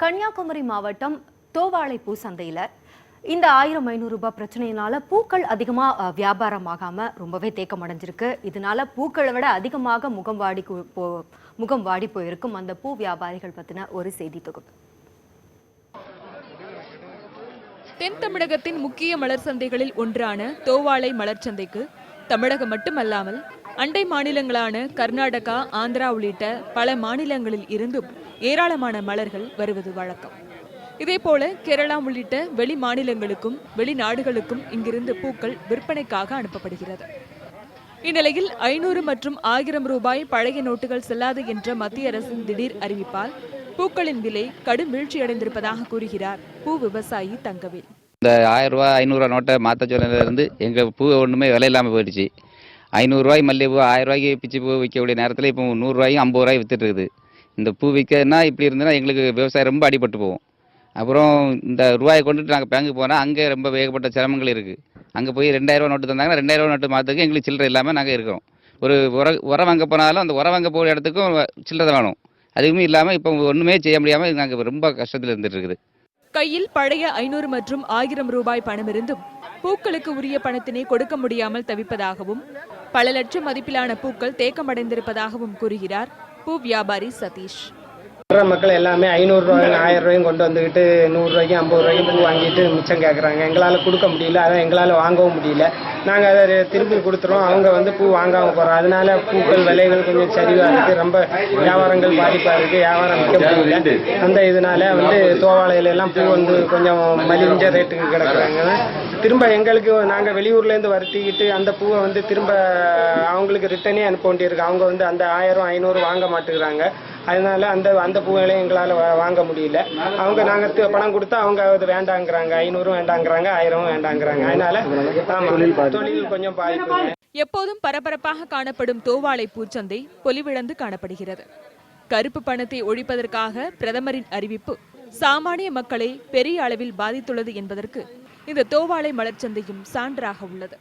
கன்னியாகுமரி மாவட்டம் தோவாளைப்பூ சந்தையில் இந்த 1000-500 ரூபாய் பிரச்சனையினால பூக்கள் அதிகமாக வியாபாரமாகாம ரொம்பவே தேக்கம் அடைஞ்சிருக்கு. இதனால பூக்களை விட அதிகமாக முகம் வாடி போயிருக்கும் அந்த பூ வியாபாரிகள் பற்றின ஒரு செய்தி தொகுப்பு. தென் தமிழகத்தின் முக்கிய மலர் சந்தைகளில் ஒன்றான தோவாளை மலர் சந்தைக்கு தமிழகம் மட்டுமல்லாமல் அண்டை மாநிலங்களான கர்நாடகா, ஆந்திரா உள்ளிட்ட பல மாநிலங்களில் இருந்தும் ஏராளமான மலர்கள் வருவது வழக்கம். இதேபோல கேரளா உள்ளிட்ட வெளி மாநிலங்களுக்கும் வெளிநாடுகளுக்கும் இங்கிருந்து பூக்கள் விற்பனைக்காக அனுப்பப்படுகிறது. இந்நிலையில் 500 மற்றும் 1000 ரூபாய் பழைய நோட்டுகள் செல்லாது என்ற மத்திய அரசின் திடீர் அறிவிப்பால் பூக்களின் விலை கடும் வீழ்ச்சியடைந்திருப்பதாக கூறுகிறார் பூ விவசாயி தங்கவேல். இந்த 1000 ரூபாய் 500 ரூபா நோட்டை மாற்ற சொன்னதுலேருந்து எங்கள் பூ ஒன்றுமே விலை இல்லாமல் போயிடுச்சு. 500 ரூபாய் மல்லிகைப்பூ 1000 ரூபாய்க்கு பிச்சு பூ விற்கக்கூடிய நேரத்தில் இப்போ 100 ரூபாய்க்கு 50 ரூபாய் வித்துட்டு இருக்குது. இந்த பூ விற்கிறதுனா இப்படி இருந்ததுன்னா எங்களுக்கு விவசாயம் ரொம்ப அடிபட்டு போகும். அப்புறம் இந்த ரூபாயை கொண்டுட்டு நாங்கள் பேங்குக்கு போனால் அங்கே ரொம்ப வேகப்பட்ட சிரமங்கள் இருக்குது. அங்கே போய் 2000 ரூபா நோட்டு தந்தாங்கன்னா 2000 ரூபா நோட்டு மாற்றுறதுக்கு எங்களுக்கு சில்லறை இல்லாமல் நாங்கள் இருக்கிறோம். ஒரு உரம் வாங்க போனாலும் அந்த உரம் வாங்க போகிற இடத்துக்கும் சில்லறை வேணும். அதுவுமே இல்லாமல் இப்போ ஒன்றுமே செய்ய முடியாமல் நாங்கள் ரொம்ப கஷ்டத்தில் இருந்துட்டு இருக்குது. கையில் பழைய 500 மற்றும் 1000 ரூபாய் பணம் இருந்தும் பூக்களுக்கு உரிய பணத்தினை கொடுக்க முடியாமல் தவிப்பதாகவும் பல லட்சம் மதிப்பிலான பூக்கள் தேக்கமடைந்திருப்பதாகவும் கூறுகிறார் பூ வியாபாரி சதீஷ். மக்கள் எல்லாமே 500 ரூபாயும் 1000 ரூபாயும் கொண்டு வந்துக்கிட்டு 100 ரூபாய்க்கும் 50 ரூபாய்க்கும் பூ வாங்கிட்டு மிச்சம் கேட்குறாங்க. எங்களால் கொடுக்க முடியல, அதை எங்களால் வாங்கவும் முடியல. நாங்கள் அதை திருப்பி கொடுத்துறோம். அவங்க பூ வாங்காமல் போகிறோம். அதனால பூக்கள் விலைகள் கொஞ்சம் சரிவாக இருக்குது. ரொம்ப வியாபாரங்கள் பாதிப்பாக இருக்குது. வியாபாரம் விற்க முடியல. அந்த இதனால தோவாளையிலெல்லாம் பூ கொஞ்சம் மலிஞ்ச ரேட்டுக்கு கிடக்குறாங்க. திரும்ப எங்களுக்கு நாங்கள் வெளியூர்லேருந்து வருத்திக்கிட்டு அந்த பூவை திரும்ப அவங்களுக்கு ரிட்டனே அனுப்ப வேண்டியிருக்கு. அவங்க அந்த 1000-500 வாங்க மாட்டேங்கிறாங்க. அதனால அந்த பூவையும் எங்களால் வாங்க முடியல. நாங்கள் பணம் கொடுத்தா அவங்க அது வேண்டாங்கிறாங்க. 500 வேண்டாங்கிறாங்க, 1000 வேண்டாங்கிறாங்க. அதனால தொழில் கொஞ்சம் பாதிப்பு. எப்போதும் பரபரப்பாக காணப்படும் தோவாளை பூச்சந்தை பொலிவிழந்து காணப்படுகிறது. கருப்பு பணத்தை ஒழிப்பதற்காக பிரதமரின் அறிவிப்பு சாமானிய மக்களை பெரிய அளவில் பாதித்துள்ளது என்பதற்கு இந்த தோவாளை மலர்ச்சந்தையும் சான்றாக உள்ளது.